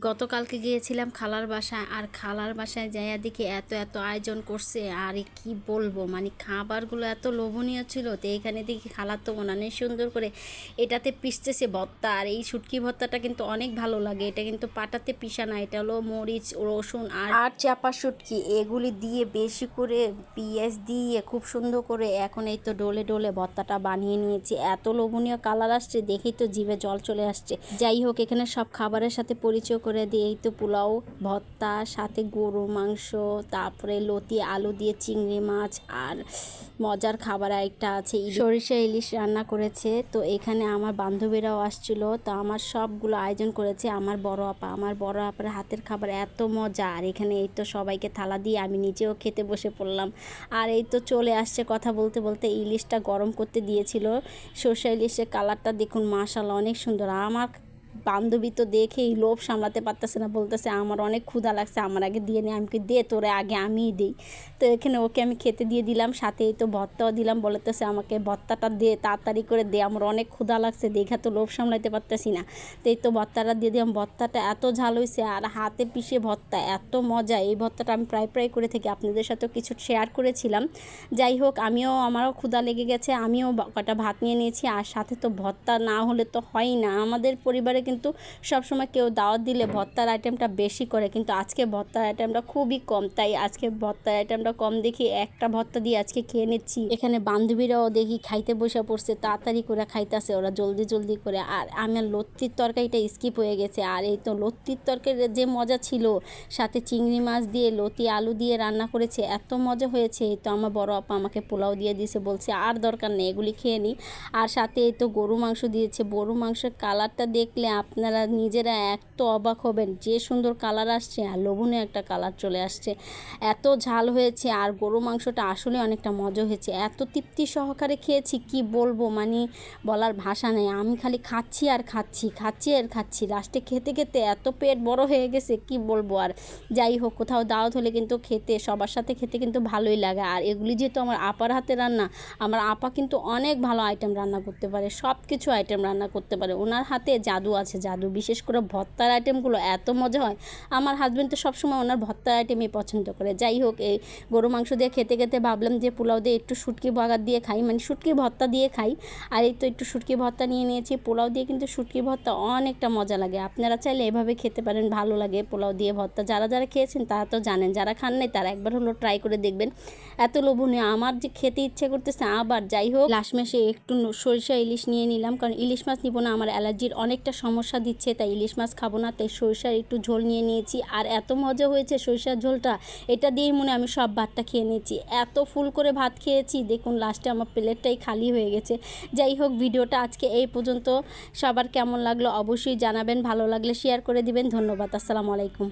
গতকালকে গিয়েছিলাম খালার বাসায়, আর খালার বাসায় যাইয়া দেখি এত এত আয়োজন করছে। আর কি বলবো, মানে খাবারগুলো এত লোভনীয় ছিল। তো এখানে দেখি খালার তো মনে সুন্দর করে এটাতে পিসতেছে ভর্তা। আর এই শুটকি ভর্তাটা কিন্তু অনেক ভালো লাগে। এটা কিন্তু পাটাতে পিসা না, এটা হলো মরিচ, রসুন আর চাপা শুটকি, এগুলি দিয়ে বেশি করে পেঁয়াজ দিয়ে খুব সুন্দর করে এখন এই তো ডোলে ডোলে ভর্তাটা বানিয়ে নিয়েছি। এত লোভনীয় কালার আসছে, দেখেই তো জিভে জল চলে আসছে। যাই হোক, এখানে সব খাবারের সাথে পরিচয় করে দিয়ে এই তো পোলাও, ভর্তা, সাথে গরু মাংস, তারপরে লতি আলু দিয়ে চিংড়ি মাছ, আর মজার খাবার একটা আছে সরিষা ইলিশ রান্না করেছে। তো এখানে আমার বান্ধবীরাও আসছিল, তো আমার সবগুলো আয়োজন করেছে আমার বড় আপা। আমার বড় আপার হাতের খাবার এত মজা। আর এখানে এই তো সবাইকে থালা দিয়ে আমি নিজেও খেতে বসে পড়লাম। আর এই তো চলে আসছে কথা বলতে বলতে ইলিশটা গরম করতে দিয়েছিল। সরষা ইলিশের কালারটা দেখুন, মাশাআল্লাহ অনেক সুন্দর। আমার বান্ধবী তো দেখেই লোভ সামলাতে পারতেছে না, বলতেছে আমার অনেক ক্ষুধা লাগছে, আমার আগে দিয়ে নে। আমি দে, তোরে আগে আমিই দিই। তো এখানে ওকে আমি খেতে দিয়ে দিলাম, সাথে এই তো ভর্তাও দিলাম। বলতেছে আমাকে ভর্তাটা দে, তাড়াতাড়ি করে দে, আমার অনেক ক্ষুধা লাগছে, দেখা তো লোভ সামলাতে পারতেছি না। তো এই তো ভর্তাটা দিয়ে দিলাম। ভর্তাটা এত ঝাল হয়েছে, আর হাতে পিষে ভর্তা এত মজা। এই ভর্তাটা আমি প্রায় প্রায় করে থাকি, আপনাদের সাথেও কিছু শেয়ার করেছিলাম। যাই হোক, আমারও ক্ষুধা লেগে গেছে, আমিও কটা ভাত নিয়ে নিয়েছি। আর সাথে তো ভর্তা না হলে তো হয়ই না। আমাদের পরিবারে কিন্তু সবসময় কেউ দাওয়াত দিলে ভর্তার আইটেমটা বেশি করে, কিন্তু আজকে ভর্তার আইটেমটা খুবই কম। তাই আজকে ভর্তার আইটেমটা কম দেখি একটা ভর্তা দিয়ে আজকে খেয়ে নিচ্ছি। এখানে বান্ধবীরাও দেখি খাইতে বসে পড়ছে, তাড়াতাড়ি করে খাইতেছে ওরা জলদি জলদি করে। আর আমার লত্তির তরকারিটা স্কিপ হয়ে গেছে। আর এই তো লত্তির তরকারির যে মজা ছিল, সাথে চিংড়ি মাছ দিয়ে লতি আলু দিয়ে রান্না করেছে, এত মজা হয়েছে। তো আমার বড় আপা আমাকে পোলাও দিয়ে দিয়েছে, বলছে আর দরকার নেই, এগুলি খেয়ে নিই। আর সাথে এই তো গরু মাংস দিয়েছে। গরু মাংসের কালারটা দেখলে আপনারা নিজেরা এত অবাক হবেন, যে সুন্দর কালার আসছে আর লোভনীয় একটা কালার চলে আসছে। এত ঝাল হয়েছে, আর গরু মাংসটা আসলে অনেকটা মজা হয়েছে। এত তৃপ্তি সহকারে খেয়েছি, কি বলবো, মানে বলার ভাষা নেই। আমি খালি খাচ্ছি আর খাচ্ছি, খাচ্ছি আর খাচ্ছি। লাস্টে খেতে খেতে এত পেট বড় হয়ে গেছে, কি বলবো আর। যাই হোক, কোথাও দাওয়াত হলে কিন্তু খেতে, সবার সাথে খেতে কিন্তু ভালোই লাগে। আর এগুলি যেহেতু আমার আপার হাতে রান্না, আমার আপা কিন্তু অনেক ভালো আইটেম রান্না করতে পারে, সব কিছু আইটেম রান্না করতে পারে। ওনার হাতে জাদু আছে, জাদু। বিশেষ করে ভর্তার আইটেমগুলো এত মজা হয়। আমার হাজব্যান্ড তো সবসময় ওনার ভর্তার আইটেমই পছন্দ করে। যাই হোক, এই গরু মাংস দিয়ে খেতে খেতে ভাবলাম যে পোলাও দিয়ে একটু শুটকি বাগার দিয়ে খাই, মানে শুটকির ভর্তা দিয়ে খাই। আর এই তো একটু শুটকি ভর্তা নিয়ে নিয়েছি। পোলাও দিয়ে কিন্তু শুটকি ভর্তা অনেকটা মজা লাগে। আপনারা চাইলে এভাবে খেতে পারেন, ভালো লাগে পোলাও দিয়ে ভর্তা। যারা যারা খেয়েছেন তারা তো জানেন, যারা খান নাই তারা একবার হলো ট্রাই করে দেখবেন। এত লোভনীয়, আমার যে খেতে ইচ্ছে করতেছে আবার। যাই হোক, লাস্ট মাসে একটু সরিষা ইলিশ নিয়ে নিলাম, কারণ ইলিশ মাছ নিব না, আমার অ্যালার্জির অনেকটা সমস্যা দিচ্ছে, তাই ইলিশ মাছ খাবো না। তাই সরিষার একটু ঝোল নিয়ে নিয়েছি। আর এত মজা হয়েছে সরিষার ঝোলটা, এটা দিয়েই মনে আমি সব ভাতটা খেয়ে নিয়েছি। এত ফুল করে ভাত খেয়েছি, দেখুন লাস্টে আমার প্লেটটাই খালি হয়ে গেছে। যাই হোক, ভিডিওটা আজকে এই পর্যন্ত। সবার কেমন লাগলো অবশ্যই জানাবেন, ভালো লাগলে শেয়ার করে দিবেন। ধন্যবাদ, আসসালামু আলাইকুম।